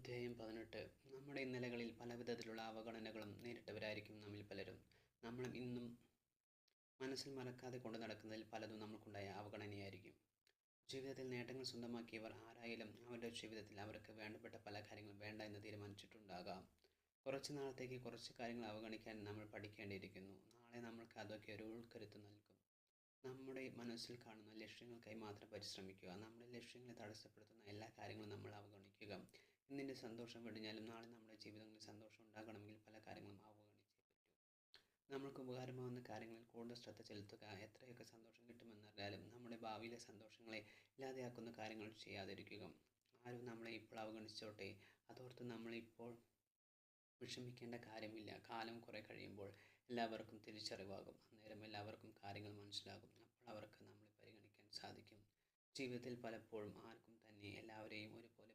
അധ്യായം 18. നമ്മുടെ ഇന്നലകളിൽ പല വിധത്തിലുള്ള അവഗണനകളും നേരിട്ടവരായിരിക്കും നമ്മിൽ പലരും. നമ്മൾ ഇന്നും മനസ്സിൽ മറക്കാതെ കൊണ്ടു നടക്കുന്നതിൽ പലതും നമുക്കുണ്ടായ അവഗണനയായിരിക്കും. ജീവിതത്തിൽ നേട്ടങ്ങൾ സ്വന്തമാക്കിയവർ ആരായാലും അവരുടെ ജീവിതത്തിൽ അവർക്ക് വേണ്ടപ്പെട്ട പല കാര്യങ്ങളും വേണ്ട എന്ന് തീരുമാനിച്ചിട്ടുണ്ടാകാം. കുറച്ച് നാളത്തേക്ക് കുറച്ച് കാര്യങ്ങൾ അവഗണിക്കാൻ നമ്മൾ പഠിക്കേണ്ടിയിരിക്കുന്നു. നാളെ നമ്മൾക്ക് അതൊക്കെ ഒരു ഉൾക്കരുത്ത് നൽകും. നമ്മുടെ മനസ്സിൽ കാണുന്ന ലക്ഷ്യങ്ങൾക്കായി മാത്രം പരിശ്രമിക്കുക. നമ്മുടെ ലക്ഷ്യങ്ങളെ തടസ്സപ്പെടുത്തുന്ന എല്ലാ കാര്യങ്ങളും നമ്മൾ അവഗണിക്കുക. ഇന്നിൻ്റെ സന്തോഷം വെടിഞ്ഞാലും നാളെ നമ്മുടെ ജീവിതങ്ങളിൽ സന്തോഷം ഉണ്ടാകണമെങ്കിൽ പല കാര്യങ്ങളും അവഗണിച്ചേ പറ്റൂ. നമ്മൾക്ക് ഉപകാരമാകുന്ന കാര്യങ്ങളിൽ കൂടുതൽ ശ്രദ്ധ ചെലുത്തുക. എത്രയൊക്കെ സന്തോഷം കിട്ടുമെന്നറിയാലും നമ്മുടെ ഭാവിയിലെ സന്തോഷങ്ങളെ ഇല്ലാതെയാക്കുന്ന കാര്യങ്ങൾ ചെയ്യാതിരിക്കുക. ആരും നമ്മളെ ഇപ്പോൾ അവഗണിച്ചോട്ടെ, അതോർത്ത് നമ്മളിപ്പോൾ വിഷമിക്കേണ്ട കാര്യമില്ല. കാലം കുറെ കഴിയുമ്പോൾ എല്ലാവർക്കും തിരിച്ചറിവാകും. അന്നേരം എല്ലാവർക്കും കാര്യങ്ങൾ മനസ്സിലാകും. അപ്പോൾ അവർക്ക് നമ്മളെ പരിഗണിക്കാൻ സാധിക്കും. ജീവിതത്തിൽ പലപ്പോഴും ആർക്കും തന്നെ എല്ലാവരെയും ഒരുപോലെ